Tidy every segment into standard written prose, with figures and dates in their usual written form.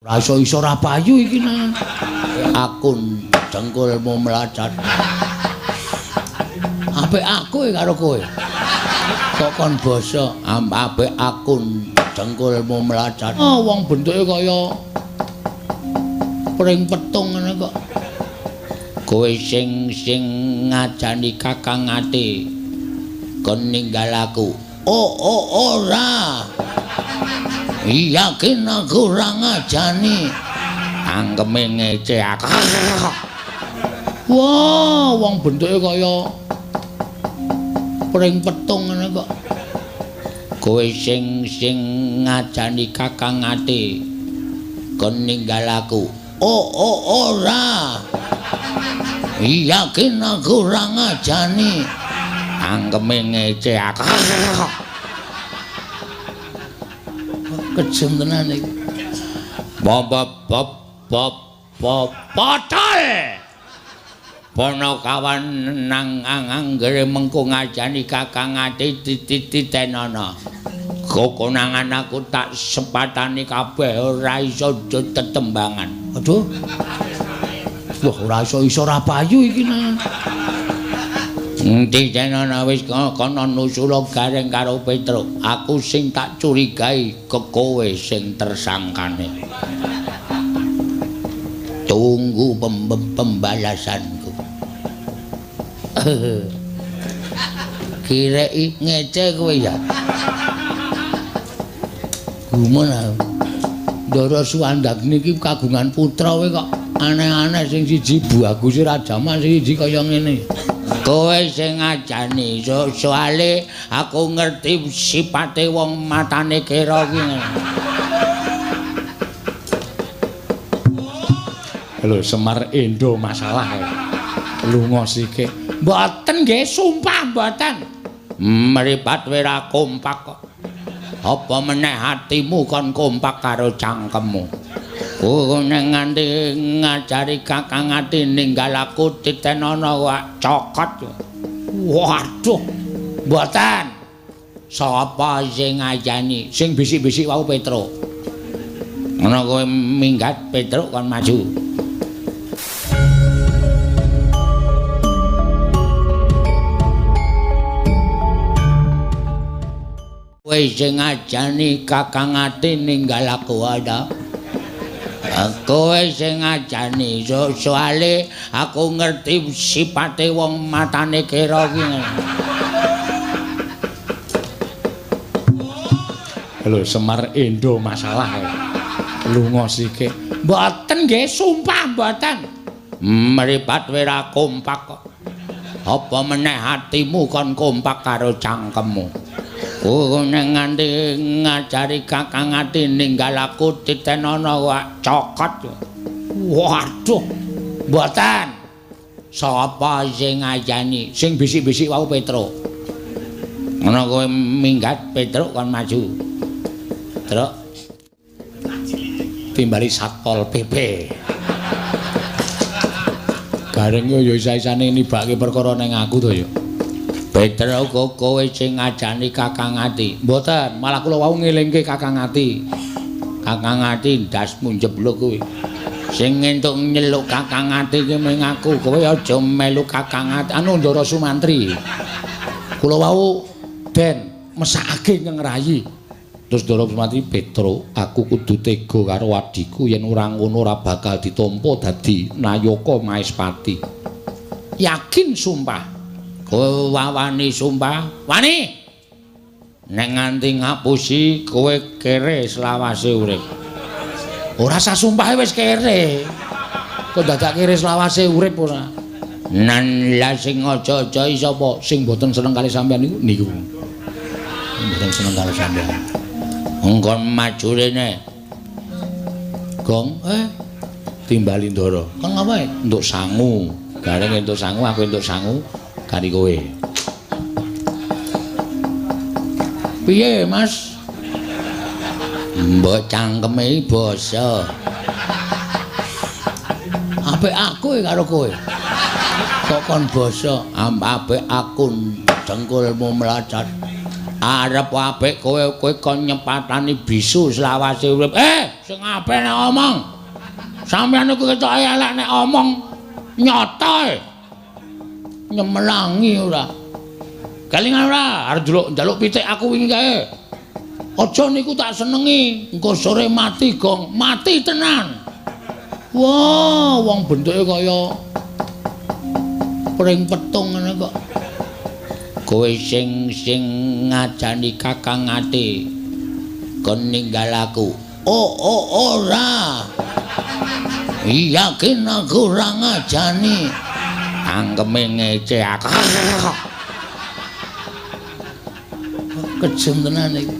Ra iso ra payu iki nang. Akun dengkulmu melacat. Apik aku karo kowe. Kok kon basa apik akun dengkulmu melacat. Oh, wong bentuke kaya pring petung ngene kok. Kowe sing ngajani Kakang Ati kon ninggal aku. Oh, ora. Yakin aku ora ngajani. Angkeme ngece aku. Wah, wong bentuke kaya pring petung ngene kok. Kowe sing ngajani Kakang Ati kon ninggal aku. Oh, ora. Yakin aku ora ngajani. Angkeme ngece aku. Kejem tenan iki. Potol. Ponokawan nang anggere mengko ngajani Kakang Ati titenono. Kokonangan aku tak sepatani kabeh ora iso tetembangan. Aduh. Wah, ora iso ra payu iki nang. Titenono wis kono nusula gareng karo Petruk. Aku sing tak curigai kowe sing tersangkane. Tunggu pembalasanku. Kirei ngece kowe ya. Gumana. Ndara Suwandak niki kagungan putra kowe kok aneh-aneh sing siji Bu Agus Rajaman sing siji kaya ngene. Kowe sing ngajani soale aku ngerti sipate wong matane kira ki. Lho Semar Endo masalah lunga sithik. Mboten nggih, sumpah mboten. Mripat wira kompak kok. Apa meneh atimu kon kompak karo cangkemmu. Nek nganti ngajari Kakang Ati ninggal aku titenono wak cokot. Waduh. Mboten. Sapa sing ngajani? Sing bisik-bisik wau Petruk. Ana kowe minggat Petruk kon maju. Kowe sing ngajani Kakang Ati ninggal aku ada. Kowe sing ngajani soale aku ngerti sipate wong matane kira ki. Lho Semar Endo masalah lunga sithik. Mboten nggih, sumpah mboten. Mripat wira kompak kok. Apa meneh atimu kon kompak karo cangkemmu. Nek nganti ngajari Kakang Ati ninggal aku titenono wak cokot. Waduh. Mboten. Sapa sing ngajani? Sing bisik-bisik wau Petruk. Ana kowe minggat Petruk kon maju. Truk. Timbali Satpol PP. Gareng yo isa-isane nibake perkara ning aku to yo. Petruk kowe sing ngajani Kakang Ati. Mboten, malah kula wau ngelingke Kakang Ati. Kakang Ati ndasmu njebluk kowe. Sing entuk nyeluk Kakang Ati ki mung aku. Kowe aja melu Kakang Ati. Anu Ndara Sumantri. Kula wau ben mesakake ngrayi. Terus Ndara Sumantri, Petruk, aku kudu tega karo adiku yen ora ngono ora bakal ditampa dadi Nayaka Maespati. Yakin sumpah. Kowe wani sumpah? Wani. Nek nganti ngapusi kowe kere selawase urip. Ora sah sumpahe wis kere. Kok dadak kere selawase urip ora. Nan la sing aja-aja sapa sing mboten seneng kali sampean niku. Mboten seneng kali sampean. Engkon maju rene. Gong, timbali Ndara. Kang apa? Entuk sangu. Gareng entuk sangu, aku entuk sangu. Kari kowe. Piye, Mas? Mbok cangkeme basa. Apik aku karo kowe. Kok kon basa, apik akun dengkulmu melacat. Arep apik kowe kon nyepatani bisu selawase urip. sing apik nek omong. Sampeyan iku ketok elek nek omong nyata. Nyemelangi ora. Kelingan ora arep njaluk pitik aku wingi kae. Aja niku tak senengi, engko sore mati gong, mati tenan. Wah, wong bentuke kaya pring petung ngene kok. Kowe sing ngajani Kakang Ati kon ninggal aku. Oh, ora. Yakin aku ora ngajani. Angkeme ngece aku. Kejem tenan iki.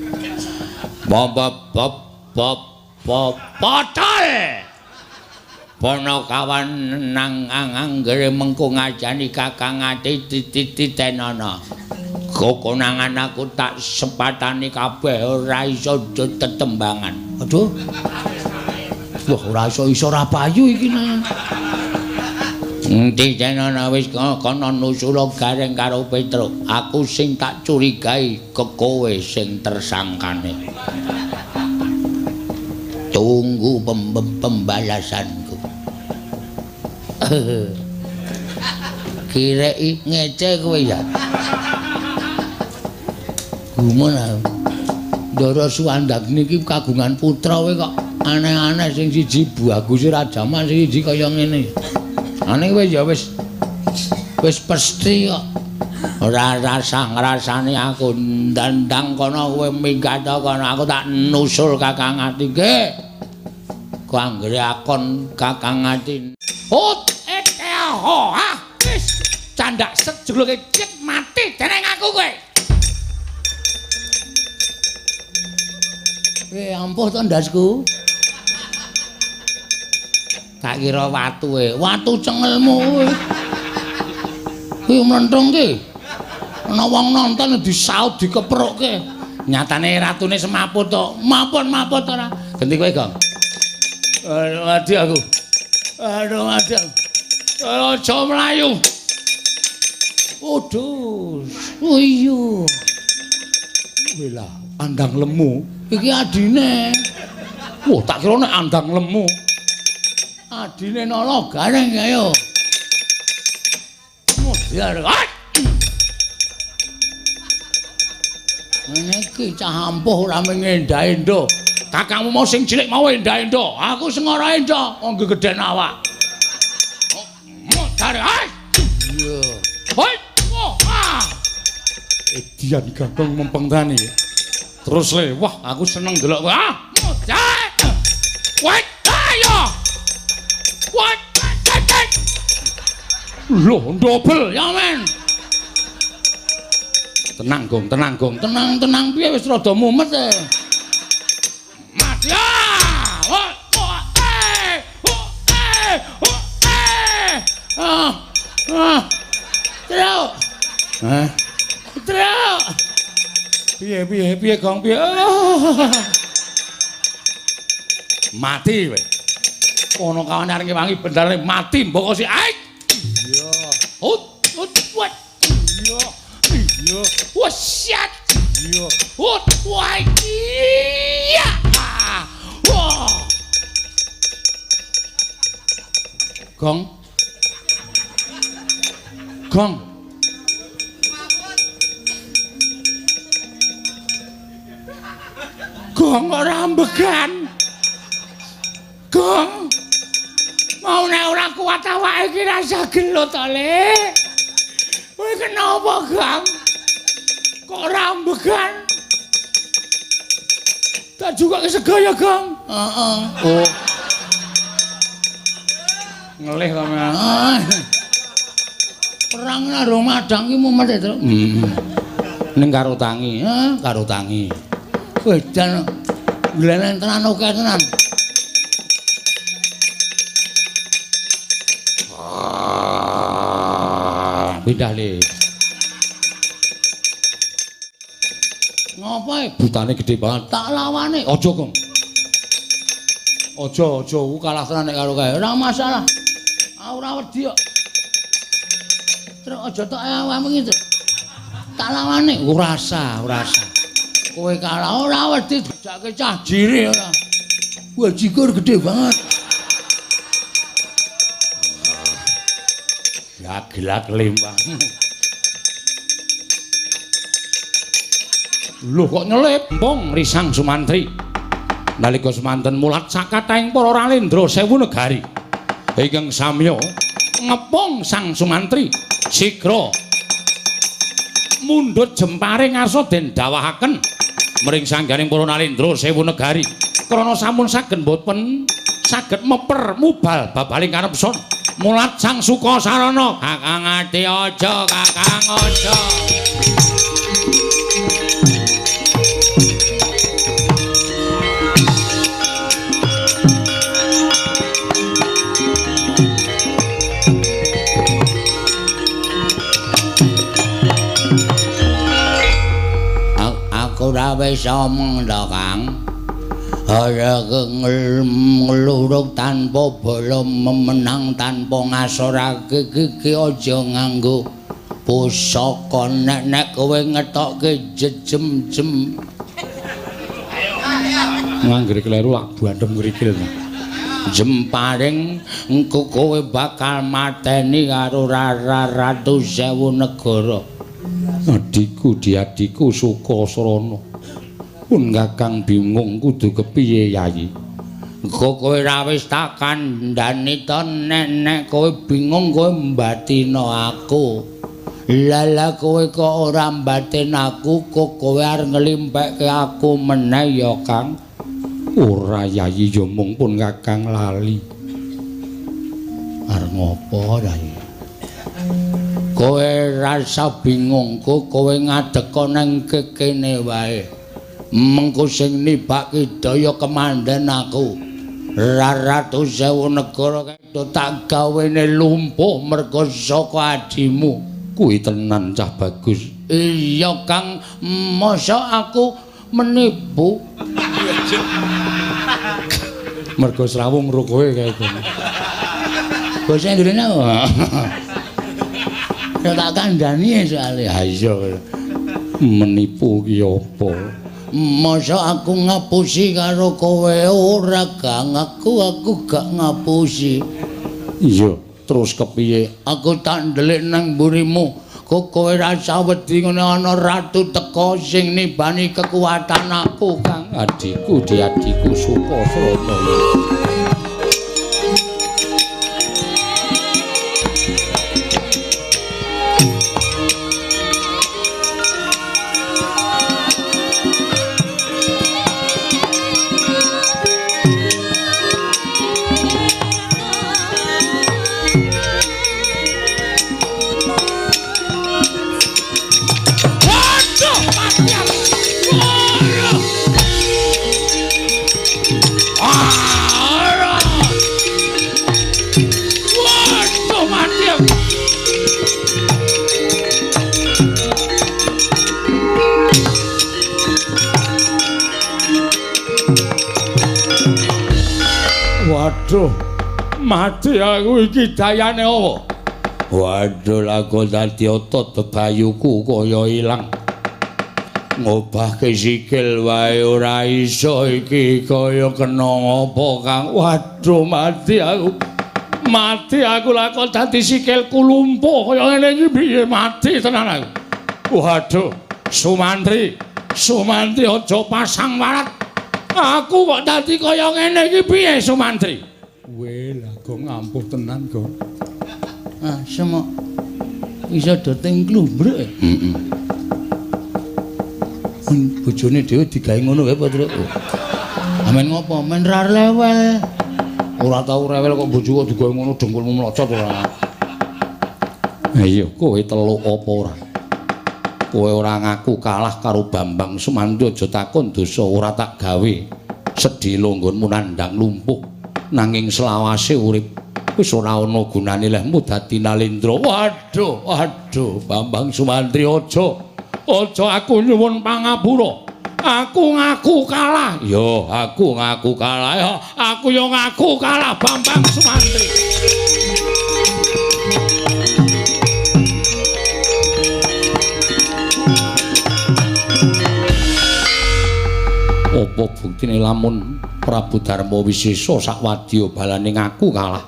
Potol. Ponokawan nang anggere mengko ngajani Kakang Ati titenono. Kokonangan aku tak sepatani kabeh ora iso tetembangan. Aduh. Wah, ora iso ora payu iki nang. Titenono wis kono nusula gareng karo Petruk. Aku sing tak curigai kowe sing tersangkane. Tunggu pembalasanku. Kirei ngece kowe ya. Gumun Ndara Suwandak niki kagungan putra kowe kok aneh-aneh sing siji bagus ora jaman sing siji kaya ngene. Aneh kowe ya wis pesti kok. Ora ngrasani aku ndandang kono kowe minggat kono aku tak nusul Kakang Ati nggih. Kok anggere akon Kakang Ati. Wis candak sejuluke cek mati dening aku kowe. Ampuh to ndasku. Tak kira watu cengelmu kowe. Kuwi mlenthung ki. Ana wong nonton disaut dikeprokke. Nyatane ratune semaput to. Mapun-maput ora. Genti kowe, Gong. Mati aku. Aduh, mati. Aja mlayu. Waduh. Oh iya. Wela, andang lemu. Iki adine. Wah, tak kira nek andang lemu. Adine nolo gareng kaya. Modiar. Ngene iki cah ampuh ora mengendha-endha. Kakangmu mau sing cilik mau endha-endha. Aku sing ora endha, wong gedhen awak. Modiar. Iya. Hoi. Edian Gagong mempeng tani. Terus le, wah aku seneng delok kowe. Modiar. Wait, ayo. What? Loh, ndobel ya men. Tenang Gong, tenang piye wis rada mumet e. Mas ya. Truk. Truk. Piye Gong piye? Mati kowe. Ono kawan areng wangi bendare mati mbok si aik. Iya. What? Iya. Wah, shit. Iya. Wah, iya. Wah. Gong. Gong ora ambegan. Gong. Mau nek ora kuat awake iki rasa gelut to, Le. Kowe kenapa, Gong? Kok ora ambegan? Tak juga kesegaya, Gong. Heeh. Oh. Ngelih to, men. Perang karo madang iki mumet to. Ning karo tangi, karo tangi. Wedan glenen tenan oke tenan. Pindah le. Ngapae butane gede banget. Tak lawane. Aja, Gong. Aja, ku kalah tenan nek karo kae. Ora masalah. Ora wedi kok. Terus aja tok awakmu iki. Tak lawane. Ora usah. Kowe kalah ora wedi dijake cah jire ora. Wajikur gede banget. Ya gelak limbang. Lho kok nyelip Pong risang Sumantri. Nalika semanten mulat sakataing para ralendra sewu negari. Ingkang samya ngepong Sang Sumantri sigra mundhut jempare ngarsa den dawahaken mring sangganing para ralendra sewu negari. Krana sampun saged boten saged meper mubal babaling karepson. Mulat Sang Sukasarana, Kakang ati aja, Kakang aja. Aku ora wis omong to, Kang. Ora ngeluruk tanpa bala memenang tanpa ngasorake iki aja nganggo pusaka nek kowe ngetokke jejem-jem. Nganggere kleru lak bandem ngrikil. Jemparing engko kowe bakal mateni karo Ratu Sewu Negara. Adikku diadiku Sukasrana. Pun Kakang bingung kudu kepiye Yayi. Engko kowe ra wis tak kandhani to nek kowe bingung kowe mbatina aku. Lala kowe kok ora mbatin aku kok kowe arep nglimpekke aku meneh ya Kang. Ora Yayi ya mung pun Kakang lali. Arep ngopo Yayi? Kowe rasa bingung kok kowe ngadeka nang kene wae. Mengko sing nibake daya kemandan aku Ratu Sewu Negara kedo tak gawene lumpuh merga saka adimu kuwi tenan cah bagus. Iya Kang, masa aku menipu merga srawung ro kowe kae kono basa Indonesia ya tak kandhani soalé ha iya menipu ki apa. Masa aku ngapusi karo kowe ora Kang, aku gak ngapusi. Iya, terus kepiye? Aku tak ndelik nang mburimu. Kok kowe rasa wedi ngene ana ratu teka sing nibani kekuatan aku Kang. Adikku diadiku Sukasrana. Waduh, mati aku iki dayane apa? Waduh, laku dadi otot bebayuku kaya ilang. Ngobahke sikil wae ora iso iki kaya kena apa Kang. Waduh, mati aku. Mati aku laku dadi sikilku lumpuh kaya ngene iki piye mati tenan aku. Waduh, Sumantri aja pasang warat. Aku kok dadi kaya ngene iki piye Sumantri? Weh, lah kok ngampuh tenan kok. Ah, semok iso doting klumbruk. Heeh. Bojone dhewe digawe ngono wae apa, Truk? Amen ngopo? Men ra lewel. Ora tau rewel kok bojoku digawe ngono dengkulmu mlocot ora. Ha iya, kowe teluk apa ora? Kowe ora ngaku kalah karo Bambang Sumantri aja takon dosa ora tak gawe sedhela nggonmu nandhang lumpuh nanging selawase urip wis ora ana gunane lehmu dadi nalendra. Waduh Bambang Sumantri aja aku nyuwun pangapura. Aku ngaku kalah. Yo aku ngaku kalah ya. Aku yo ngaku kalah Bambang Sumantri. apa buktine lamun Prabu Darma Wisesa sak wadya balane ngaku kalah.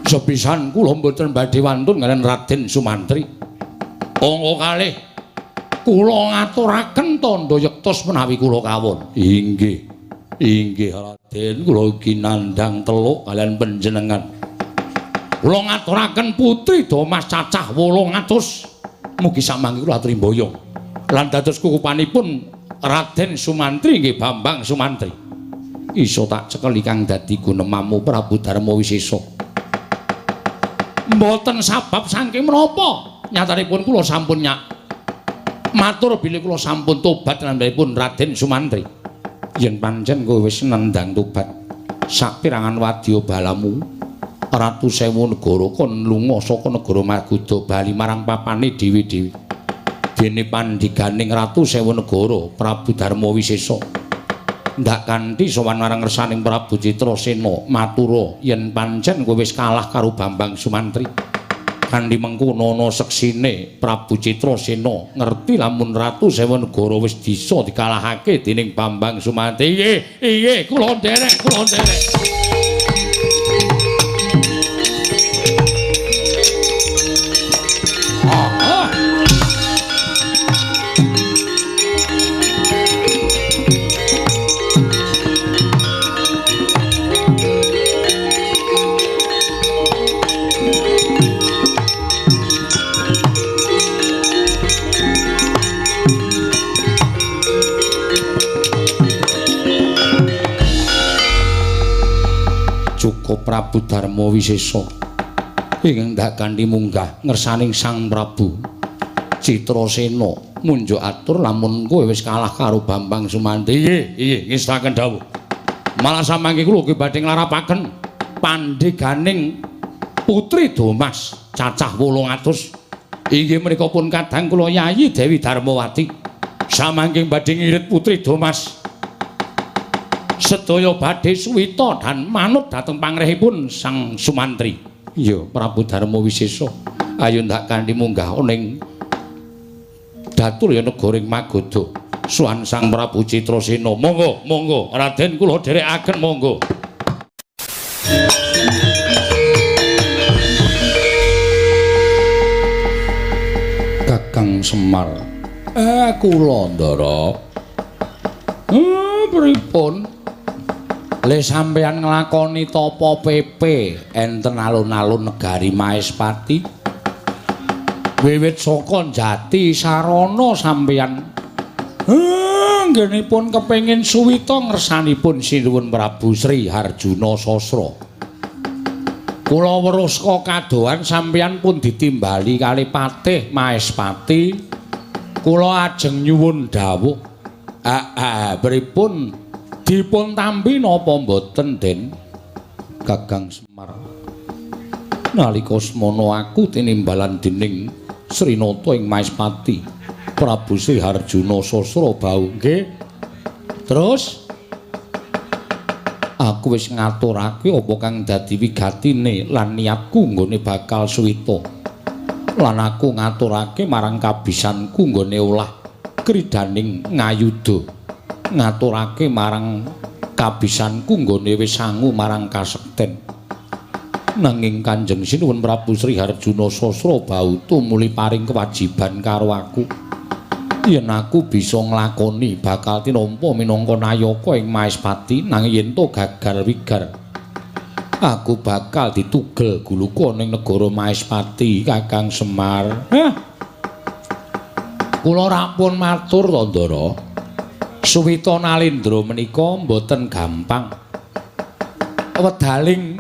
Sepisan kula mboten badhe wantun kaliyan Raden Sumantri. Angka kalih kula ngaturaken tandha yektos menawi kula kawon. Inggih. Inggih Raden, kula ugi nandhang teluk kaliyan panjenengan. Kula ngaturaken putri Damas cacah 800. Mugi samangke kula aturi mboyong. Lan dados kukupanipun Raden Sumantri nggih Bambang Sumantri. Iso tak cekel kang dadi gunemamu Prabu Darma Wisesa. Mboten sabab saking menapa nyatanipun kula sampun matur bilih kula sampun tobat lan pun Raden Sumantri. Yen pancen kowe wis nendang tobat sapirangan wadya balamu Ratu Sewu Negara kon lunga saka negara Margoda bali marang papane dhewe-dhewe. Dene pandhiganing Ratu Sewu Negara Prabu Darma Wisesa ndak kanthi sowan marang ngersaning Prabu Citrasena matura yen pancen kowe wis kalah karo Bambang Sumantri. Kanthi mengkono ana seksine Prabu Citrasena ngerti lamun Ratu Sewu Negara wis bisa dikalahake dening Bambang Sumantri. Iye kula nderek. Prabu Darma Wisesa ing ndak kanthi munggah ngersaning Sang Prabu Citrasena munjuk atur lamun kowe wis kalah karo Bambang Sumantri. Iye ngestaken dawuh. Malah samangke kula ugi badhe nglarapaken pandheganing putri Damas cacah 800. Inggih menika pun kadang kula Yayi Dewi Darmawati samangke badhe ngirit putri Damas sedaya badhe suwita dan manut dhateng pangrehipun Sang Sumantri. Iya, Prabu Darma Wisesa. Ayo ndak kanthi munggah ning datur ya negara Magoda. Suwan Sang Prabu Citrasena. Monggo, Raden kula dherekaken monggo. Kakang Semar. Kula Ndara. Pripun? Le sampeyan nglakoni tapa pepe enten alun-alun negari Maespati. Wiwit saka Jati Sarana sampeyan nggenipun kepengin suwita ngersanipun Sinuwun Prabu Sri Harjuna Sasra. Kula weruh saka kadohan sampeyan pun ditimbali kali Patih Maespati. Kula ajeng nyuwun dawuh. Pripun dipun tampi napa mboten Den Kakang Semar? Nalika semana aku tinimbalan dening Srinata ing Maespati Prabu Sri Harjuna Sasra bau nggih. Terus aku wis ngaturake apa kang dadi wigatine lan niatku nggone bakal suwita. Lan aku ngaturake marang kabisanku nggone olah kridaning ngayuda. Ngaturake marang kabisanku nggone wis sangu marang kasekten. Nanging Kanjeng Sinuwun Prabu Sri Harjuna Sasra bau tumuli paring kewajiban karo aku. Yen aku bisa nglakoni bakal tinampa minangka nayaka ing Maespati, nanging yen to gagal wigar aku bakal ditugel guluku ning negara Maespati. Kakang Semar. Kula rampun matur to Ndara. Suwita Nalendra menika mboten gampang. Wedaling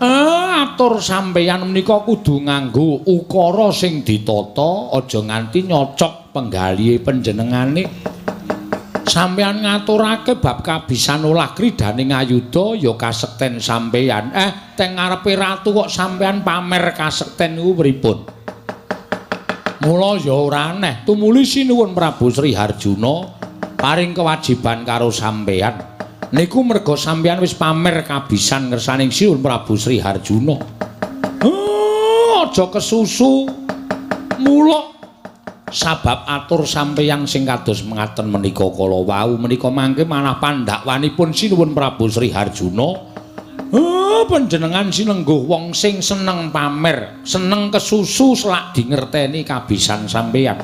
atur sampeyan menika kudu nganggo ukara sing ditata, aja nganti nyocok penggalihe panjenengane. Sampeyan ngaturake bab kabisan olah kridaning ayuda ya kasekten sampeyan. Teng ngarepe ratu kok sampeyan pamer kasekten niku pripun? Mula ya ora aneh tumuli Sinuwun Prabu Sri Harjuna paring kewajiban karo sampeyan niku merga sampeyan wis pamer kabisan ngersaning Sinuwun Prabu Sri Harjuna. Aja kesusu. Mula Sabab atur sampeyan sing kados mengaten menika kala wau menika mangke manah pandakwanipun sinuwun Prabu Sri Harjuna. Panjenengan sinengguh wong sing seneng pamer, seneng kesusu selak dingerteni kabisan sampeyan.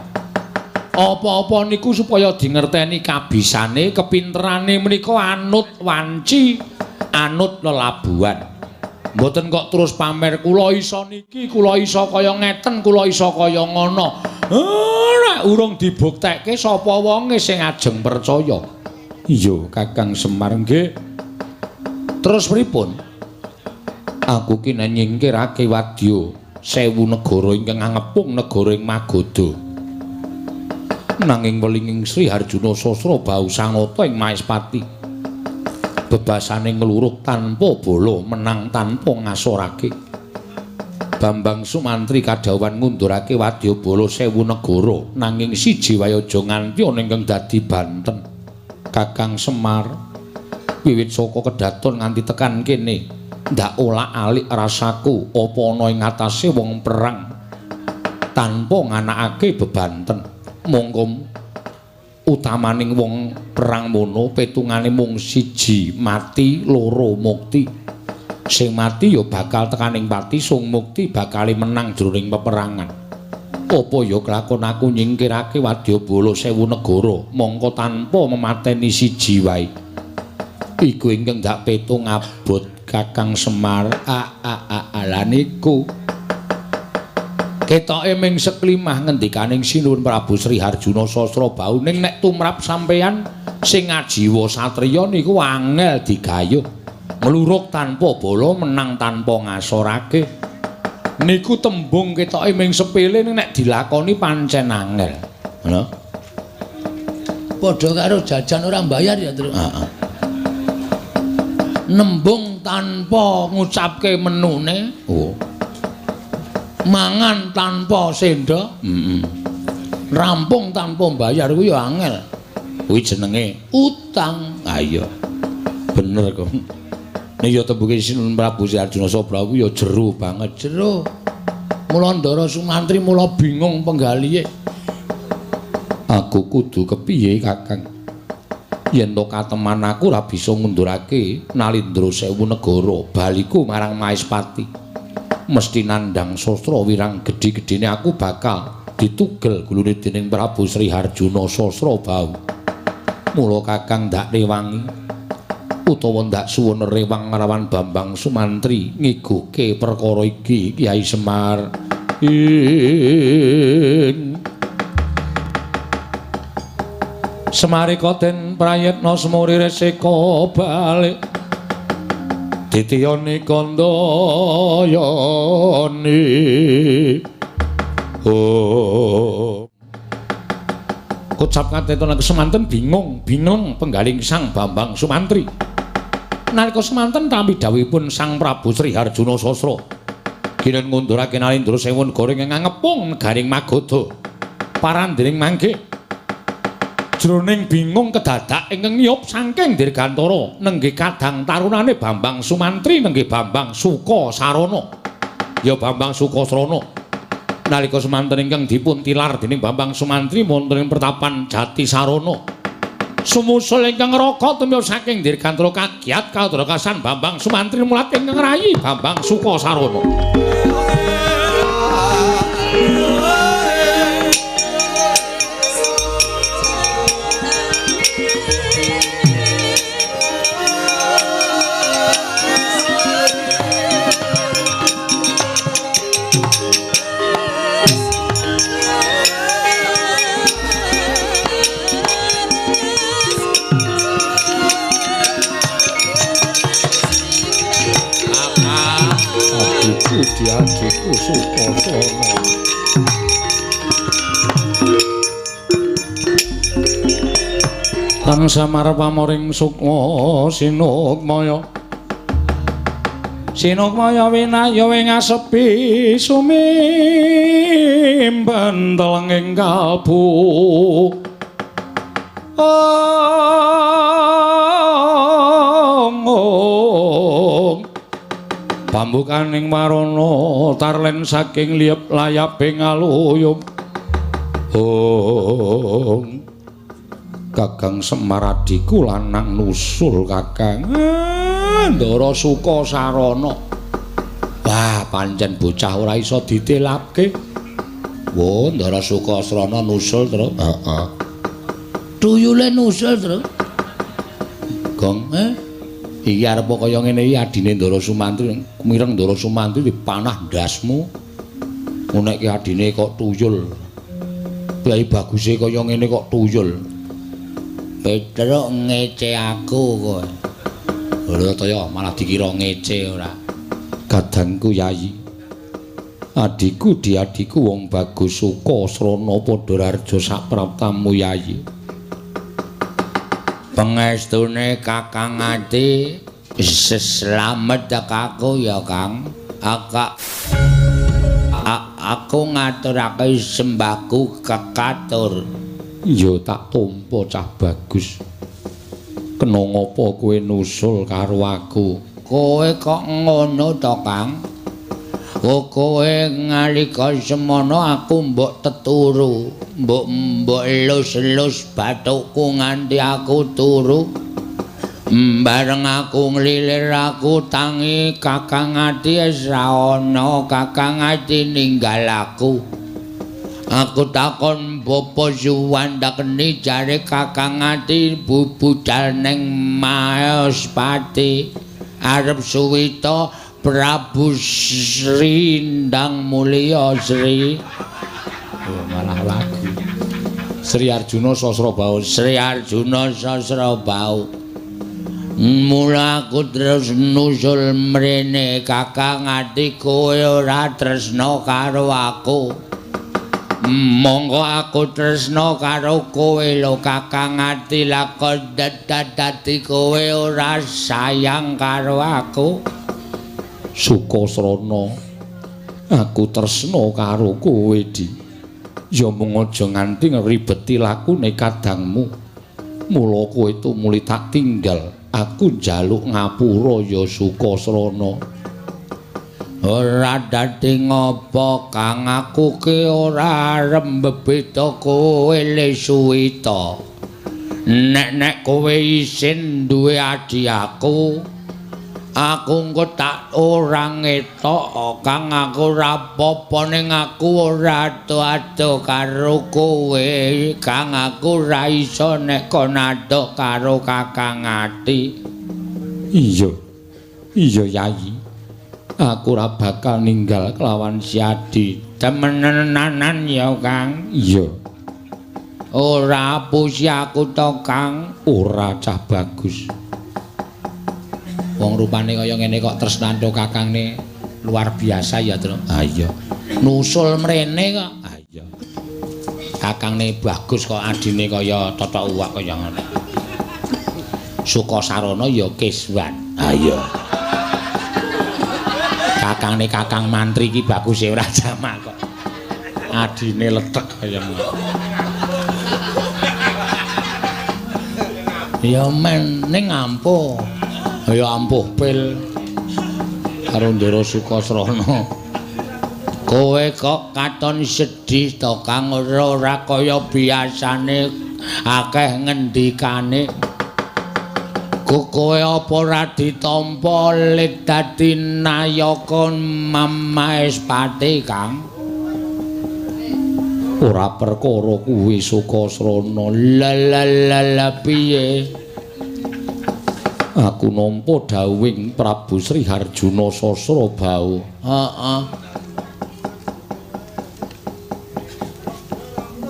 Apa-apa niku supaya dingerteni kabisane, kepinterane menika anut wanci, anut lelabuhan. Mboten kok terus pamer kula iso niki, kula iso kaya ngeten, kula iso kaya ngono. Nek urung dibuktekke sapa wonge sing ajeng percaya. Iya, Kakang Semar nggih. Terus pripun? Aku ki nek nyingkirake wadya 1000 negara ingkang ngepung negara ing Magoda. Nanging welinging Sri Harjuna Sasra bau sanata ing Maespati. Bebasane ngluruh tanpa bala, menang tanpa ngasorake. Bambang Sumantri kadhawan ngundurake wadya bala 1000 negara, nanging siji wae aja nganti ana ingkang dadi banten. Kakang Semar, wiwit saka kedaton nganti tekan kene, ndak olak-alik rasaku apa ana ing atase wong perang tanpa nganakake bebanten. Mongko utamaning wong perang mono petungane mung siji, mati, loro mukti. Sing mati ya bakal tekaning pati, sing mukti bakal menang jroning peperangan. Apa ya kelakon aku nyingkirake wadyabala 1000 negara mongko tanpa memateni siji wae. Iku ingkang dak petung abot Kakang Semar. Ala niku ketoke ming seklimah ngendikaning sinuwun Prabu Sri Harjuna Sasra bau ning nek tumrap sampeyan sing ajiwa satriya niku angel digayuh. Ngluruk tanpa bala, menang tanpa ngasorake. Niku tembung ketoke ming sepele nek dilakoni pancen angel. Ngono. Padha karo jajan ora mbayar ya, Tru. Nembung tanpa ngucapke menune. Oh. Mangan tanpa sendok, rampung tanpa mbayar kuwi ya angel. Kuwi jenenge utang. Ha iya. Bener kok. Nek ya tembuke Sinuwun Prabu Sri Harjuna Sasra kuwi ya jero banget, jero. Mula Ndara Sumantri mula bingung penggalihe. Aku kudu kepiye, Kakang? Yen to kateman aku ora bisa ngundurake Nalindra 1000 negara baliku marang Maespati. Mesti nandhang sastra wirang gedhe-gedhene aku bakal ditugel gulune dening Prabu Sri Harjuna Sasra bau. Mula Kakang ndak rewangi utawa ndak suwun rewang nglawan Bambang Sumantri ngiguhke perkara iki, Kyai Semar. Semarika den prayitna semuri reseka balik. Ditiyane kandayane. Kocap kateton semanten bingung penggaling Sang Bambang Sumantri. Nalika semanten tampi dawuhipun Sang Prabu Sri Harjuna Sasra kinen ngundurake Nalindra 1000 negara ing ngepung negaring Magoda. Parandening mangke jroning bingung kedadak ingkang niyup saking Dirgantara nenggih kadang tarunane Bambang Sumantri nenggih Bambang Sukasarana. Ya Bambang Sukasarana nalika semanten ingkang dipun tilar dening Bambang Sumantri wonten ing pertapan Jatisarana. Sumusul ingkang raka tumiyup saking Dirgantara kagiat kadrakasan Bambang Sumantri mulat ingkang rayi Bambang Sukasarana. Adikku Sukasana. Kang Samar pamoring sukma sinukmaya. Sinukmaya winaya wing asepi sumimben telenging kalbu. Pambukaning warana tarlen saking liep layaping aluyup Kakang Semar adhiku lanang nusul Kakang. Ndara Sukasarana. Wah, pancen bocah ora iso ditelapke. Wo, Ndara Sukasarana nusul terus. Heeh. Tuyule nusul terus. Gong, iki arep kaya ngene iki adine Ndara Sumantri, mireng Ndara Sumantri dipanah ndasmu. Nek iki adine kok tuyul. Kyai baguse kaya ngene kok tuyul. Petruk ngece aku kowe. Ora kaya malah dikira ngece ora. Kadangku Yayi. Adiku diadiku wong bagus Sukasrana padha raja sapraptamu Yayi. Pangestune Kakang Ati slamet aku ya Kang. Aku ngaturake sembahku kekatur. Ya tak tampa cah bagus. Kena ngapa kowe nusul karo aku? Kowe kok ngono to, Kang? Kowe nalika semono aku mbok teturu, mbok elus-elus bathukku nganti aku turu. Bareng aku nglilir aku tangi Kakang Ati ora ana, Kakang Ati ninggal aku. Aku takon bapa Suwandakeni jare Kakang Ati budal ning Mayospati arep suwita Prabu Sri Ndang Mulya Sri. Malah lagu. Sri Arjuna Sasrabau, Sri Arjuna Sasrabau. Mula aku terus nusul mrene Kakang Ati kowe ora tresna karo aku. Monggo aku tresna karo kowe lho Kakang Ati lakon dadi kowe ora sayang karo aku. Sukasrana aku tresna karo kowe Di. Ya mung aja nganti ngribeti lakune kadangmu. Mula kowe tumuli tak tinggal. Aku njaluk ngapura ya Sukasrana. Ora dadi ngopo Kang aku ki ora rembebeta kowe le suwita. Nek kowe isin duwe adhi aku engko tak ora ngetok Kang aku ora apa ning aku ora ado-ado karo kowe Kang aku ora iso nek kon adok karo Kakang Ati. Iya Yayi. Aku ora bakal ninggal kelawan si Adi. Temenanan ya, Kang. Iya. Ora apusi aku to, Kang. Ora cah bagus. Wong rupane kaya ngene kok tresnanto Kakangne luar biasa ya, Tru. Ah iya. Nusul mrene kok. Ah iya. Kakangne bagus kok adine kaya totok uwak kaya ngono. Sukasarana ya Kiswan. Ah iya. Kakangne Kakang Mantri iki baguse ora jamak kok. Adine letek kaya ngono. Ya men ning ampuh. Ya ampuh pil karo Ndara Sukasrana. Kowe kok katon sedih to Kang ora kaya biasane akeh ngendikane. Kowe apa ora ditampa lit dadi nayaka Maespati Kang? Ora perkara kuwi Sukasrana. La piye? Aku nampa dawuhing Prabu Sri Harjuna Sasrabau. Heeh.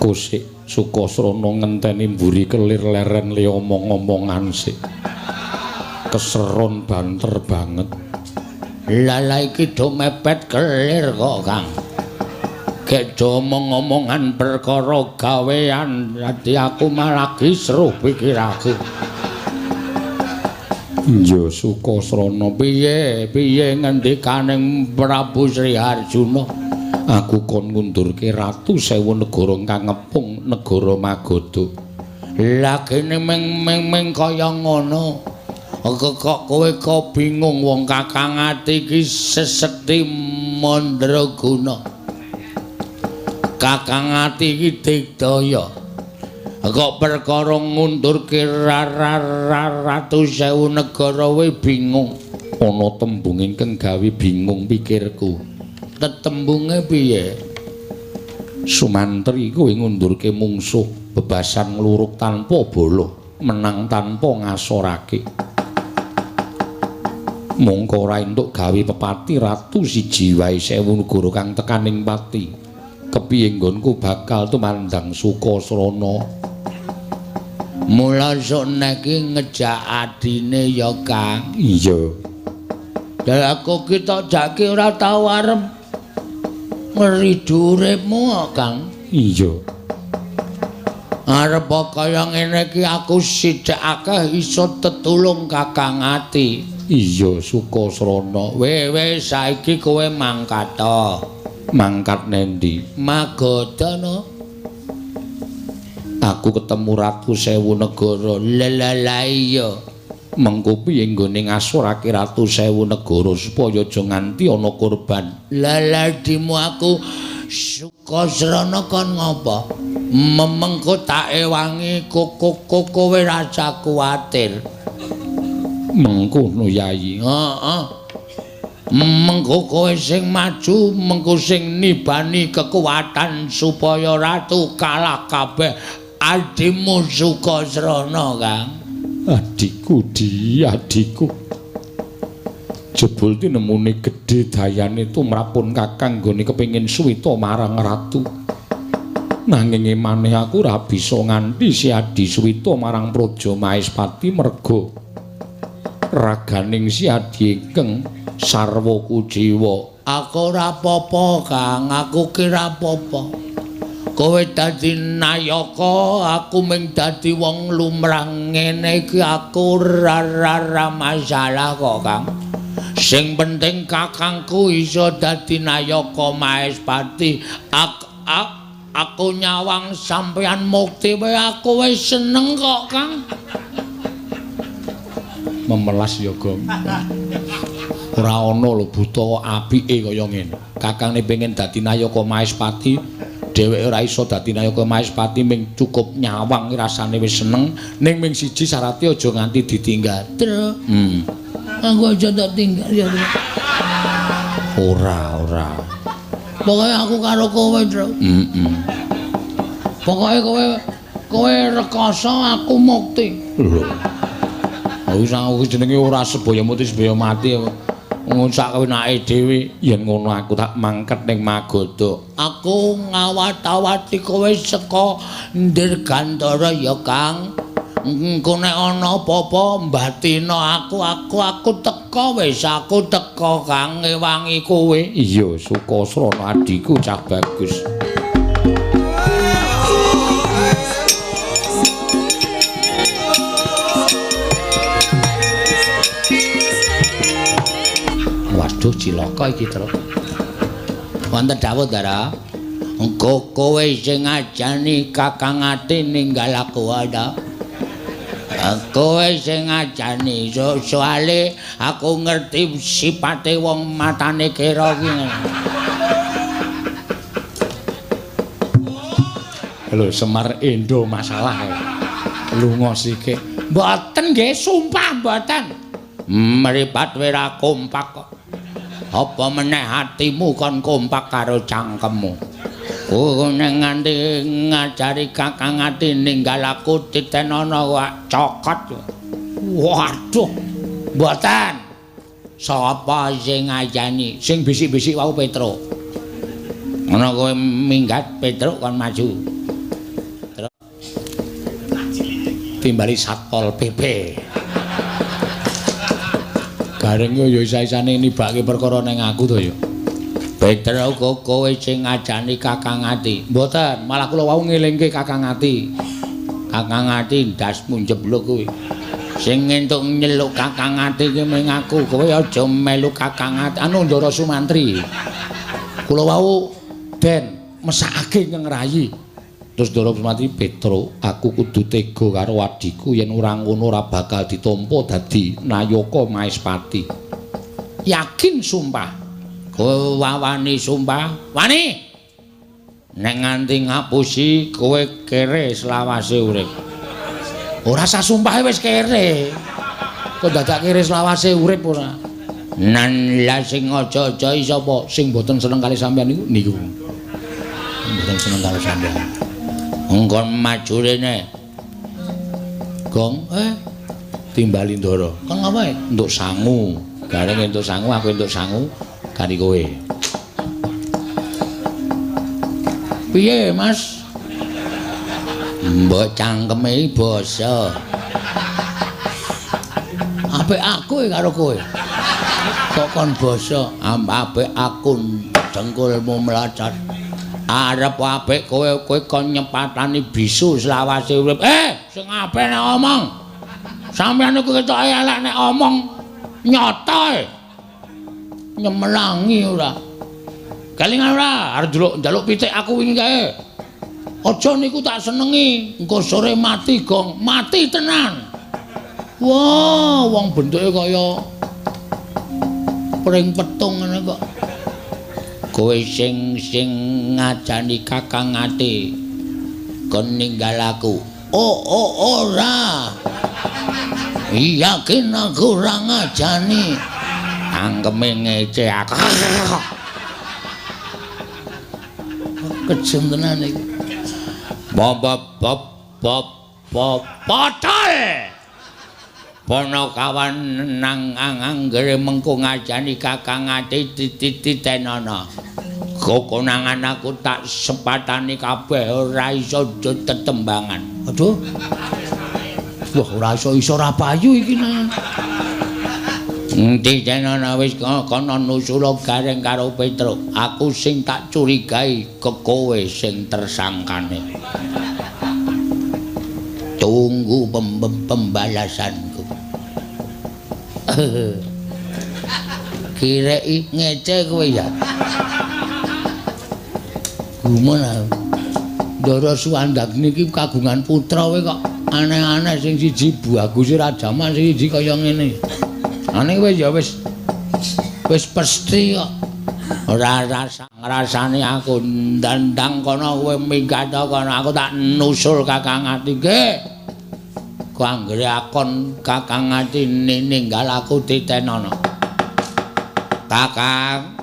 Kosik Sukasrana ngenteni mburi kelir leren li omong-omongan sik. Keseron banter banget. Lala iki do mepet kelir kok, Kang. Gek do omong-omongan perkara gawean, dadi aku malah seru pikiraku. Ya Sukasrana piye ngendikaning Prabu Sri Harjuna? Aku kon ngundurke Ratu Sewu negara kang ngepung negara Magadha. Lah kene meng kaya ngono. Kok kowe kok bingung wong Kakang Ati iki sesekti mandraguna. Kakang Ati iki digdaya. Kok perkara ngundurke ratus sewu negara we bingung. Ana tembung ingkang gawe bingung pikirku. Tetembunge piye? Sumantri kowe ngundurke mungsuh bebasan ngluruk tanpa bolo, menang tanpa ngasorake. Mongko ora entuk gawe pepati ratu siji wae sewu negara kang tekaning pati. Kepiye nggonku bakal tumandang Sukasrana. Mula sok niki ngejak adine ya Kang. Iya. Lah aku kita jake ora tau arep ngridu uripmu Kang. Iya. Arep kaya ngene iki aku sithik akeh iso tetulung Kakang Ati. Iya Sukasrana. Wis saiki kowe mangkat to. Mangkat nendi? Magadana. Aku ketemu Ratu Sewu Negara. Lah iya. Mengko piye nggone ngasorake Ratu Sewu Negara supaya aja nganti ana korban. Lah dimu aku Sukasrana kon ngopo? Mengko tak ewangi kowe rasa kuwatir. Mengkono Yayi. Heeh. Mengko kowe sing maju, mengko sing nibani kekuatan supaya ratu kalah kabeh adimu Sukasrana, Kang. Adikku adikku. Jebul tinemune gedhe dayane tumrapun Kakang nggone kepengin suwita marang ratu. Nanging maneh aku ora bisa nganti si Adi suwita marang Praja Maespati merga raganing si Adi ingkang sarwa kujiwa. Aku ora apa-apa, Kang. Aku kira apa-apa. Kowe dadi nayaka, aku mung dadi wong lumrah ngene iki aku ora masalah kok, Kang. Sing penting kakangku iso dadi nayaka Maespati. Aku nyawang sampeyan mukti wae aku wis seneng kok, Kang. Memelas ya, Gong. Ora ana lho buta apike kaya ngene. Kakangne pengen dadi nayaka Maespati, dheweke ora iso dadi nayaka Maespati ming cukup nyawang rasane wis seneng, ning ming siji syaraté aja nganti ditinggal. Aku aja tak tinggal ya. Ora. Pokoke aku karo kowe, Tru. Pokoke kowe rekoso aku mukti. Lho. Aku jenenge ora sebaya muti sebaya mati. Ngusak wenake dhewe yen ngono aku tak mangket ning Magoda. Aku ngawat-awati kowe saka Ndirgantara ya, Kang. Engko nek ana apa-apa mbatina aku teka wis aku teka Kang ngewangi kowe. Iya Sukasrana adikku cah bagus. Waduh cilaka iki terus. Wonten dawuh Ndara. Engko kowe sing ngajani Kakang Ati ninggal aku ada. Kowe sing ngajani soale aku ngerti sipate wong matane kira iki. Lho Semar Endo masalah. Lunga sikik. Mboten nggih, sumpah mboten. Mripat wira kompak kok. Apa meneh atimu kon kompak karo cangkemmu. Nek nganti ngajari Kakang Ati ninggal aku titenono wak cokot. Waduh. Mboten. Sapa sing ngajani? Sing bisik-bisik wau Petruk. Ngono kowe minggat Petruk kon maju. Terus timbali Satpol PP. Gareng yo isa-isane nibake perkara ning aku to yo. Peter kowe sing ngajani Kakang Ati. Mboten, malah kula wau ngelingke Kakang Ati. Kakang Ati ndasmu njebluk kuwi. Sing entuk nyeluk Kakang Ati ki mung aku. Kowe aja melu Kakang Ati. Anu Ndara Sumantri. Kula wau den mesakake ngrayi. Terus Ndara Sumantri, Petro, aku kudu tega karo adhiku yen ora ngono ora bakal ditampa dadi nayaka Maespati. Yakin sumpah. Kowe wani sumpah? Wani. nek nganti ngapusi kowe kere selawase urip. Ora sah sumpahe wis kere. Kok dadak kere selawase urip ora. Nan la sing aja-aja sapa sing mboten seneng kali sampean niku. Mboten seneng kali sampean. Engkon maju rene. Gong, timbali ndara. Kan ngapae? Entuk sangu. Gareng entuk sangu, aku entuk sangu kari kowe. Piye, Mas? Mbok cangkeme basa. Apik aku karo kowe. Kok kon basa, apik aku dengkulmu melacat. Arep apik kowe kon nyepatani bisu selawase urip. Sing apik nek omong. Sampeyan iku ketoke elek nek omong nyata. Nyemelangi ora. Kalingan ora arep njaluk pitik aku wingi kae. Aja niku tak senengi, engko sore mati gong, mati tenan. Wah, wong bentuke kaya pring petung ngene kok. Kowe sing ngajani Kakang Ati kon ninggal aku. Ora. Yakin aku ora ngajani. Angkeme ngece aku. Kejem tenan iki. Potol. Ponokawan nang anggere mengko ngajani Kakang Ati titenono. Kokonangan aku tak sepatani kabeh ora iso tetembangan. Aduh. Wah ora iso rapayu iki nang. Titenono wis kono nusula gareng karo Petruk. Aku sing tak curigai kowe sing tersangkane. Tunggu pembalasanku. Kirei ngece kowe ya. Gumana. Ndara Suwandak niki kagungan putra kowe kok aneh-aneh sing siji bagus ra jaman sing siji kaya ngene. Ane kowe ya wis pesti kok. Ora rasane aku ndandang kono kowe minggat kono aku tak nusul Kakang Ati nggih. Ku anggere akon Kakang Ati ninggal aku titenono. Kakang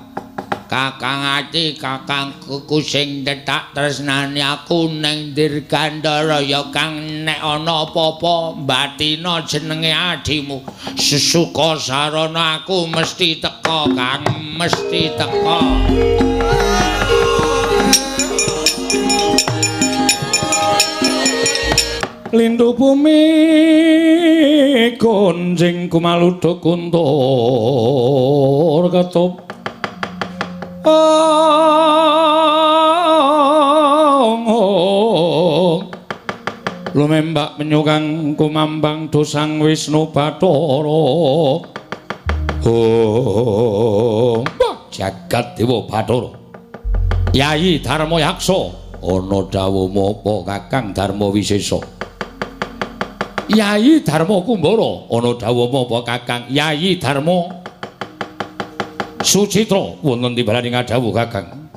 Ati kakangku sing tetak tresnani aku ning Dirgandara ya Kang nek ana apa-apa batina jenenge adimu sesuka sarana aku mesti teka Kang mesti teka. Lindu bumi konjing kumaludha kuntur ketup lumembak menyukang kumambang dosang Wisnu Bathara. Jagat Dewa Bathara. Yayi Darma Yaksa. Ana dawuh apa Kakang Darma Wisesa? Yayi Darma Kumbara. Ana dawuh apa Kakang? Yayi Darma Sucitra wonten timbalaning dawuh Kakang.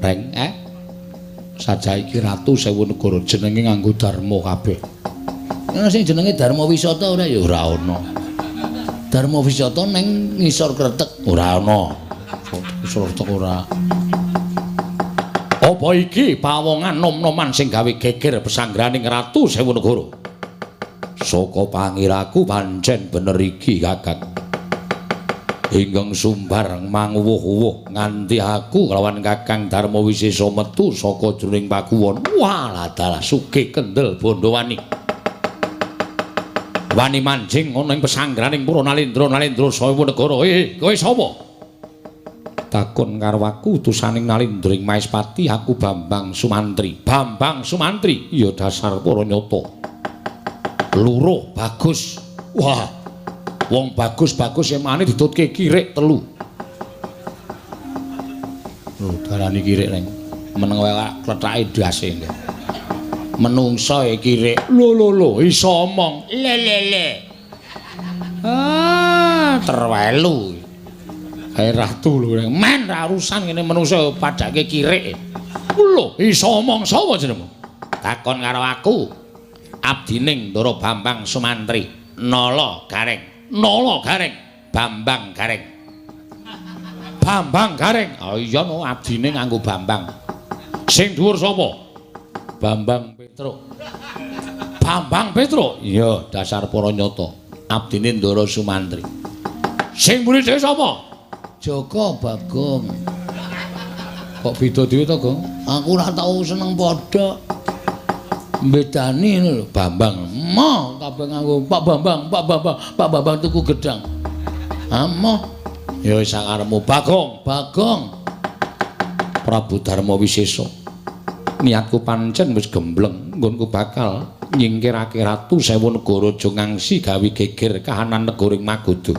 Reng, sajaiki Ratu Sewu Negara jenenge nganggo Darma kabeh. Ana sing jenenge Darma Wisata ora ya ora ana. Darma Wisata ning ngisor Kretek ora ana. Ngisor Kretek ora. Apa iki pawongan nom-noman sing gawe geger pesanggraning Ratu Sewu Negara? Saka pangiraku pancen bener iki Kakang. Ingkang sumbar manguwuh-uwuh nganti aku kelawan Kakang Darma Wisesa metu saka jroning pakuwon. Walah dalah sugih kendel bondo wani. Wani manjing ana ing pesanggraning Pura Nalendra Sewu Negara. Kowe sapa? Takon karo aku utusaning Nalendring Maespati aku Bambang Sumantri. Bambang Sumantri? Ya dasar para nyata. Luruh Bagus. Wah. Wong bagus-bagus emane ditutke kirik 3. Lho, darani kirik reng. Meneng wae klethake dase. Menungsa e kirik. Lho, iso omong. Le. Terwelu. Kae ratu lho reng. Men ra urusan ngene menungsa padake kirik. Lho, iso omong sapa jenengmu? Takon karo aku. Abdining Ndara Bambang Sumantri. Nala Gareng. Nala Gareng. Bambang Gareng. Bambang Gareng. Oh iya no, abdine nganggo Bambang. Sing dhuwur sapa? Bambang Petruk. Bambang Petruk. Iya, dasar para nyata. Abdine Ndara Sumantri. Sing mburi dhewe sapa? Jaka Bagong. Kok beda dhewe to, Gong? Aku ora tau seneng padha. Bedani lho, Bambang. Mo kabeh nganggo Pak Bambang tuku gedang. Amoh. Ya wis sakarepmu, Bagong. Prabu Darma Wisesa. Niatku pancen wis gembleng, nggonku bakal nyingkirake Ratu Sewu Negara aja ngangsi gawe geger kahanan negoring Magoda.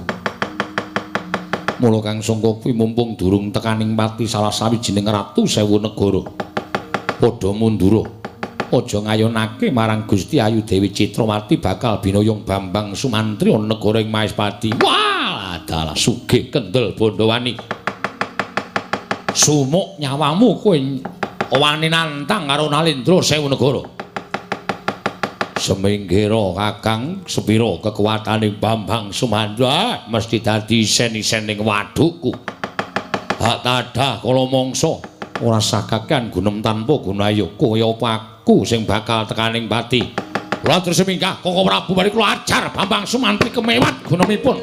Mula Kang Sangka kuwi mumpung durung tekaning pati salah sawijining Ratu Sewu Negara. Padha mundura. Aja ngayonake marang Gusti Ayu Dewi Citrawati bakal binoyong Bambang Sumantri ana negoring Mahespati. Wah, adalah sugih kendel Bondowani. Sumuk nyawamu kowe wani nantang karo Nalendra Sewu Negara. Seminggira Kakang sepira kekuwataning Bambang Sumantri mesti dadi isen-isening wadukku. Hak tadah kala mangsa ora sakakan gunem tanpa gunayu kaya aku sing bakal tekaning pati. Kula terus minggah Koko Prabu bari kula ajar Bambang Sumantri kemewat gunemipun.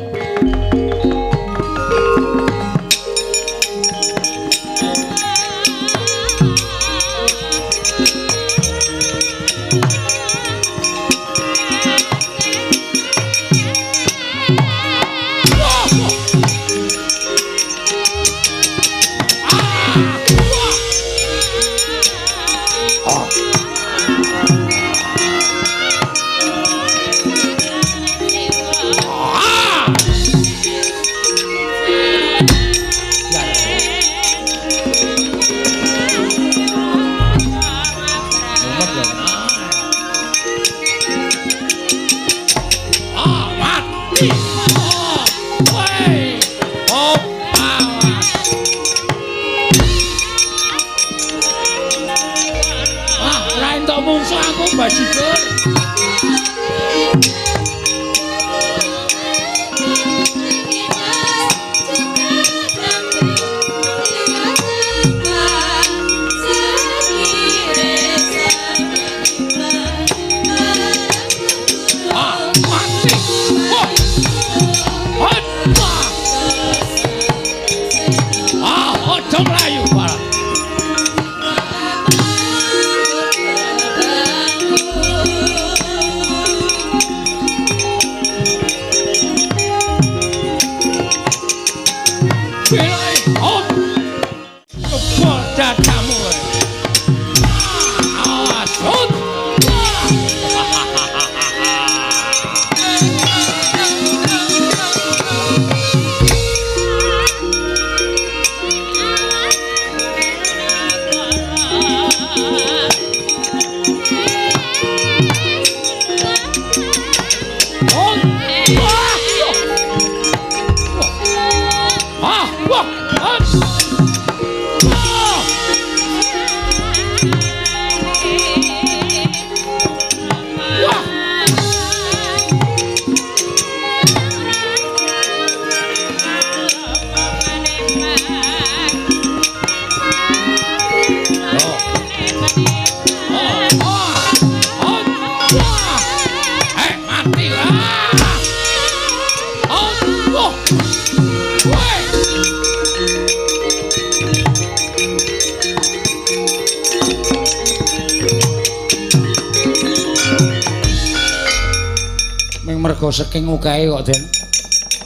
Saking ukae kok Den.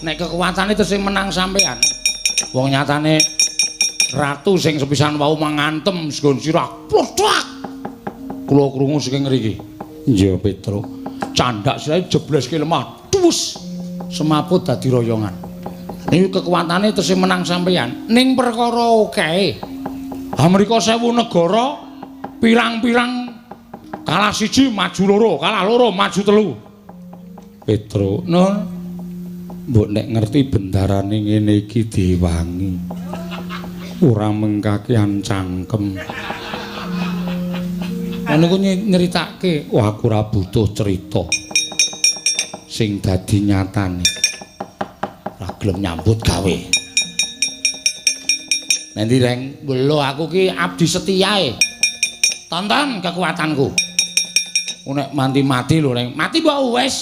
Nek kekuwatane terus sing menang sampean. Wong nyatane ratu sing sepisan wau mangantem nggon sirah. Plodak. Kula krungu saking mriki. Iya Petro. Candak sirahe jebleske lemah. Tuwus. Semaput dadi royongan. Niku kekuwatane terus sing menang sampean. Ning perkara ukae. Amerika 1000 negara pirang-pirang kalah siji maju loro, kalah loro maju telu. Petro, Nun, mbok nek ngerti bendarane ngene iki diwangi. Ora mengkakean cangkem. niku nyeritake, wah aku ora butuh cerita. Sing dadi nyatane. Ora gelem nyambut gawe. Nanti Reng, lho aku ki abdi setiae. Tonton kekuatanku. Nek mati lho Reng, mati mbok wis.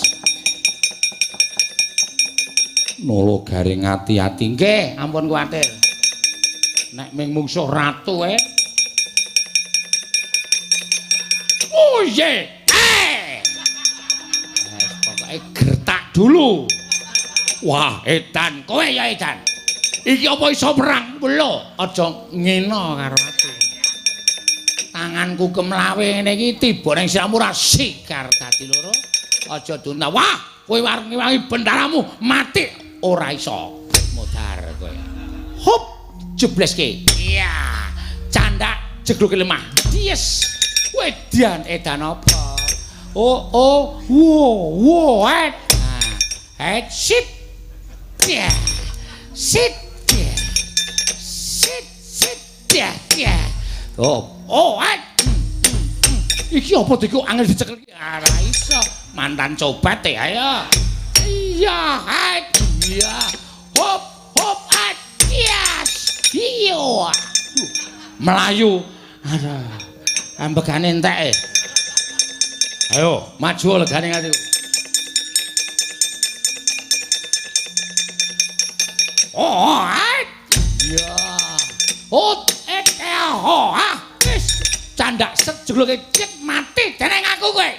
Nolo garing ati-ati nggih, ampun kuwatir. Nek ming mungsuh ratu Oh ye. Pokoke gertak dulu. Wah, edan, kowe ya edan. Iki apa iso perang? Lho, aja ngena karo aku. Tanganku kemlawe ngene iki tiba ning siramu ra sikar dadi loro. Aja dunta. Wah, kowe wangi bendaramu mati. Ora iso modar kowe. Hop jebleske. Iya. Candak jegluke lemah. Yes. Wedan edan apa? Wo, et. Et sit. Ya. Sit. Ya. Et. Iki apa diku angel dicekel iki? Ora iso. Mantan cobat ayo. Iya, et. Iya. Hop, et. Yes. Iyo. Melayu. Aduh. Ambegane entek. Ayo, maju legane ati. Ya. Wis candak set jegluke cek mati dening aku kowe.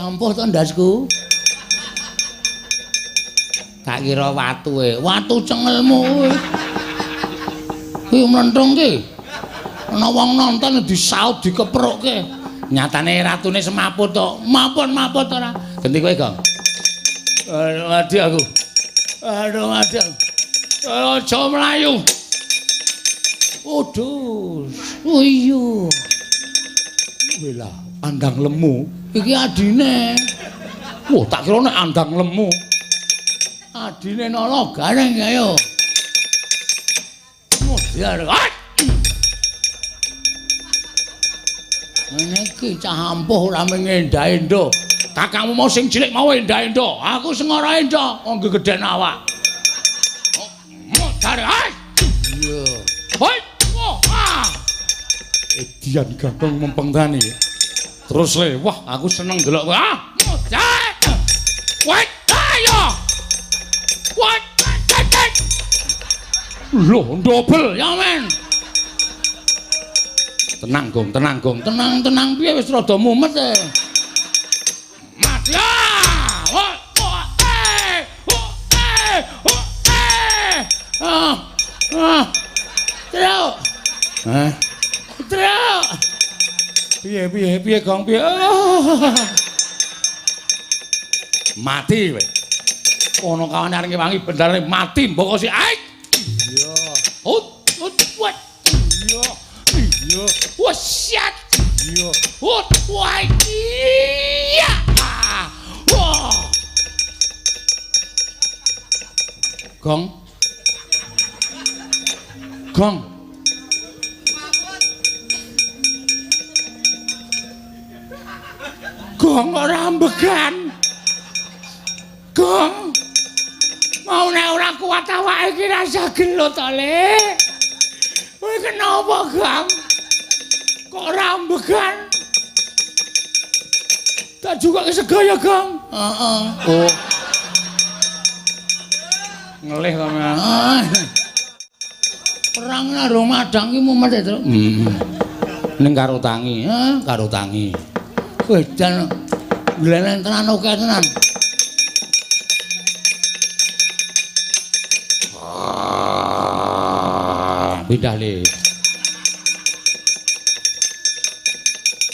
Ampuh to ndasku. Tak kira watu cengelmu kowe. Kuwi mlenthung ki. Ana wong nonton disaut dikeprukke. Nyatane ratune semaput to. Mapun ora. Genti kowe, Gong. Mati aku. Aduh, mati. Aja mlayu. Waduh. Oh iya. Wela, andang lemu. Iki adine. Wah, tak kira nek andang lemu. Adine Nala Gareng ayo. Mudhar. Niki cah ampuh ora mengendha-endha. Kakangmu mau sing cilik mau endha-endha. Aku sing ora endha, wong gedhen awak. Mudhar. Iya. Hoi. Edian Gagong mempengtani. Terus le, wah aku seneng delok kowe. Mudhar. Wait, ayo. What? Loh, double ya men. Tenang Gong. Tenang piye wis rada mumet e. Mas ya. Truk. Truk. Piye Gong piye? Mati kowe. Ono kawan areng wangi bendare mati mbok si aik. Iya. What? Iya. Wah, shit. Iya. Wah, iya. Wah. Gong. Gong ora ambegan. Gong. Mau nek ora kuat awake iki rasa gelut to, Le. Kowe kenapa, Gong? Kok ora ambegan? Tak juga segaya, Gong. Heeh. Oh. Ngelih sampean. Perang karo madang ki mumet to. Ning karo tangi, karo tangi. Wedan glenen tenan oke tenan. Pindah le.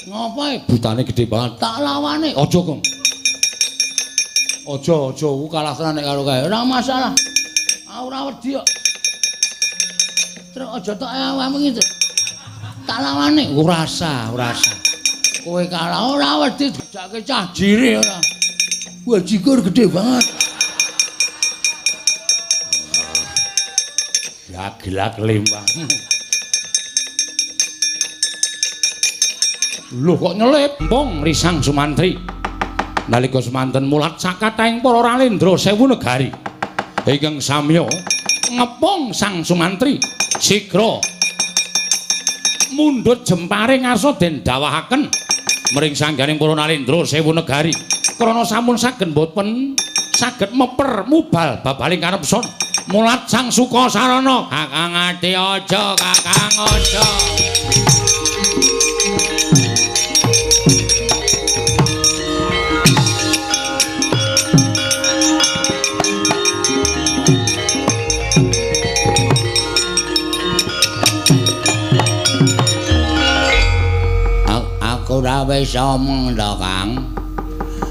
Ngapae butane gede banget. Tak lawane. Aja, Gong. Aja, ku kalah tenan nek karo kae. Ora masalah. Ora wedi kok. Terus aja tok awakmu iki. Tak lawane. Ora usah. Kowe kalah ora wedi dijake cah jire ora. Wah, jikur gede banget. Ya gelak lembang. Lho kok nyelip empung risang Sumantri. Nalika semanten mulat sakataing para ralendra 1000 negari. Ingkang samya ngepung Sang Sumantri sigra mundhut jemparing arsa den dawahaken mring sangganing para nalendra 1000 negari. Krana sampun saged boten saged meper mubal babaling karepson mulat Sang Sukasarana. Kakang ati aja, Kakang aja. Aku ora wis omong to, Kang.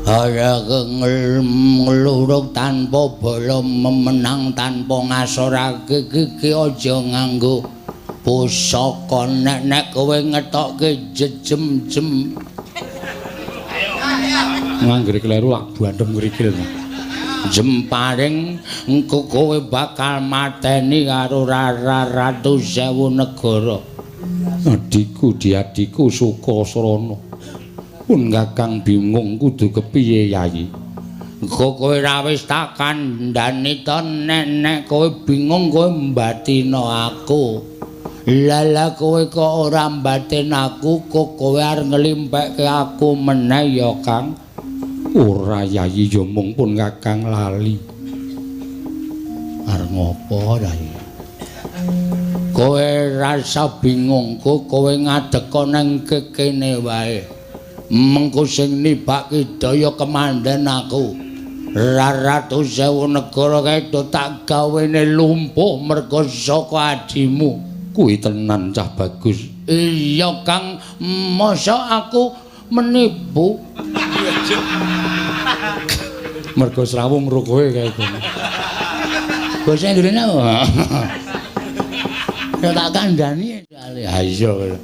Ora ngeluruk tanpa bala memenang tanpa ngasorake iki aja nganggo pusaka nek kowe ngetokke jejem-jem. Nganggere kleru lak bandem ngrikil. Jemparing engko kowe bakal mateni karo Ratu 1000 negara. Adikku diadiku Sukasrana. Pun Kakang bingung kudu kepiye Yayi. Kok kowe ra wis tak kandhani to nek kowe bingung kowe mbatina aku. Lala kowe kok ora mbatin aku kok kowe arep nglimpekke aku meneh ya Kang. Ora Yayi ya mung pun Kakang lali. Arep ngopo Yayi? Kowe rasa bingung kok kowe ngadeka nang kene wae. Mengko sing nibake daya kemandan aku. Ratu 1000 negara kae do tak gawene lumpuh merga saka adimu. Kuwi tenan cah bagus. Iya Kang, masa aku menipu? Merga srawung ro kowe kae kono. Basa Indonesia. Ya tak kandhani kali. Ha iya.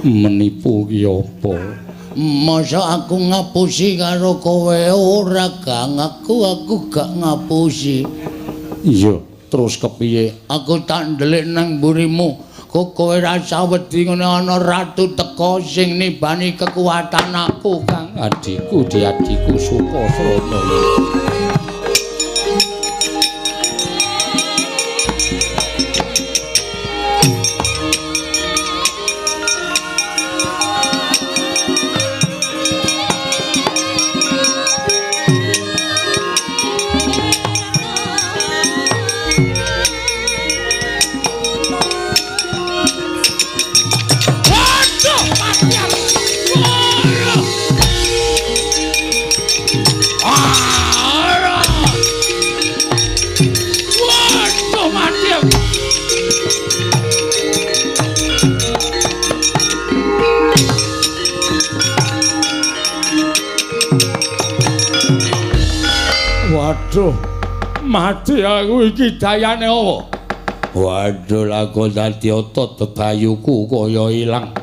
Menipu ki apa? Masa aku ngapusi karo kowe ora Kang, aku gak ngapusi. Iya, terus kepiye? Aku tak ndelik nang mburimu. Kok kowe rasa wedi ngene ana ratu teka sing nibani kekuatan aku Kang. Adikku diadiku Sukasrana. Waduh, mati aku iki dayane apa? Waduh, laku dadi otot bebayuku kaya ilang.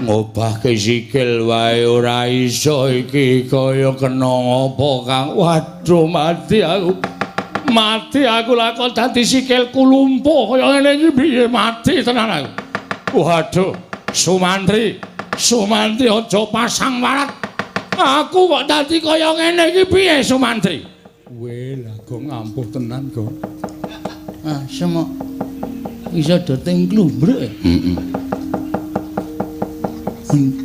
Ngobahke sikil wae ora iso iki kaya kena apa Kang. Waduh, mati aku. Mati aku laku dadi sikilku lumpuh kaya ngene iki piye mati tenan aku. Waduh, Sumantri aja pasang warat. Aku kok dadi kaya ngene iki piye Sumantri? Weh, lah kok ngampuh tenan kok. Ah, semok iso doting klumbruk. Heeh.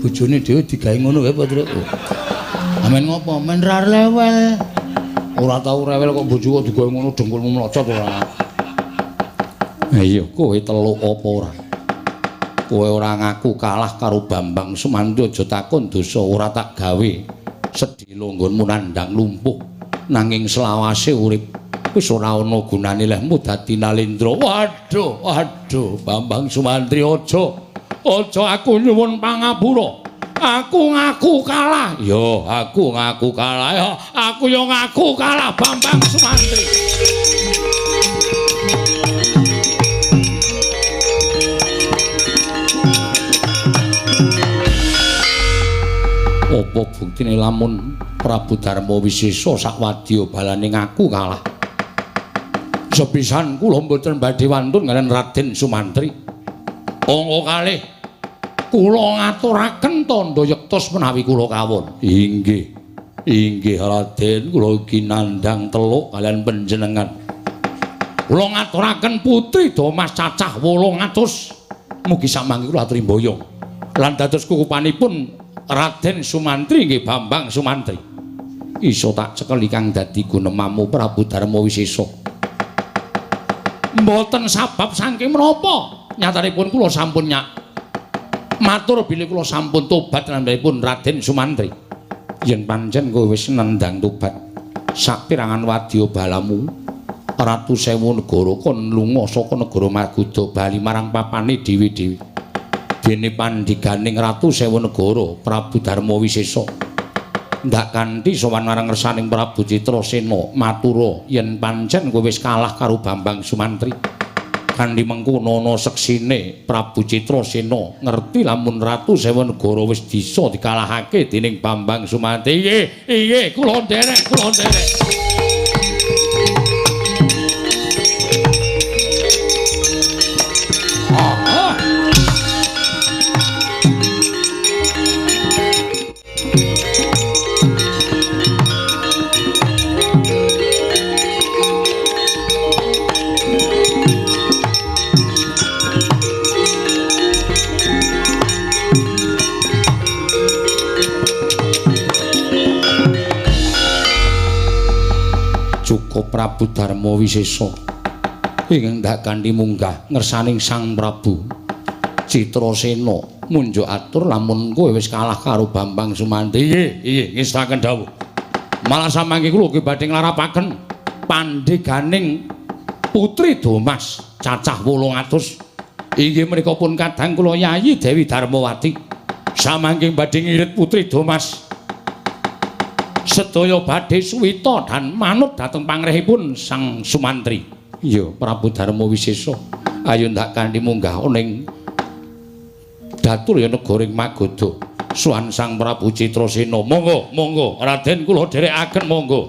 Bojone dhewe digawe ngono wae Patro. Amen ngopo? Men rar lewel. Ora tau rewel kok bojo kok digawe ngono dengkulmu mlocot ora. Ha iya, kowe teluk apa ora? Kowe ora ngaku kalah karo Bambang Sumantri aja takon dosa ora tak gawe sedhela nggonmu nandhang lumpuh nanging selawase urip wis ora ana gunane lehmu dadi nalendra. Waduh Bambang Sumantri aja aku nyuwun pangapura. Aku ngaku kalah. Yo aku ngaku kalah ya. Aku yo ngaku kalah Bambang Sumantri. Apa buktine lamun Prabu Darma Wisesa sakwadya balane ngaku kalah. Sepisan kula mboten badhe wantun ngaran Raden Sumantri. Angka kalih kula ngaturaken tandha yektos menawi kula kawon. Inggih. Inggih Raden, kula kinandhang teluk kalian panjenengan. Kula ngaturaken putri Damas cacah 800. Mugi samangke kula aturi mboyong. Lan dados kukupanipun Raden Sumantri nggih Bambang Sumantri. Iso tak cekel ingkang dadi gunemamu Prabu Darma Wisesa. Mboten sabab saking menapa nyatanipun kula sampun matur bilih kula sampun tobat nambanipun Raden Sumantri. Yen pancen kowe wis nendang tobat, sapirangan wadya balamu Ratu Sewu Negara kon lunga saka negara Margoda bali marang papane dewi-dewi. Dene pandhiganing Ratu Sewu Negara Prabu Darma Wisesa. Ndak kanthi sowan marang ngersaning Prabu Citrasena matura yen pancen kowe wis kalah karo Bambang Sumantri. Kanthi mengkono ana seksine Prabu Citrasena ngerti lamun Ratu Sewu Negara wis bisa dikalahake dening Bambang Sumantri. Iye, kula nderek, kula nderek. Prabu Darma Wisesa ingkang dak kanthi munggah ngersaning Sang Prabu Citrasena munjuk atur lamun kowe wis kalah karo Bambang Sumantri. Iye, ngestaken dawuh. Malah samangke kula ugi badhe nglarapaken pandheganing putri Damas cacah 800. Inggih menika pun kadang kula Yayi Dewi Darmawati samangke badhe ngirit putri Damas sedaya badhe suwita dan manut dhateng pangrehipun Sang Sumantri. Iya, Prabu Darma Wisesa. Ayo ndak kanthi munggah ning datur ya negaring Magoda. Suwan Sang Prabu Citrasena. Monggo, monggo. Raden kula dherekaken monggo.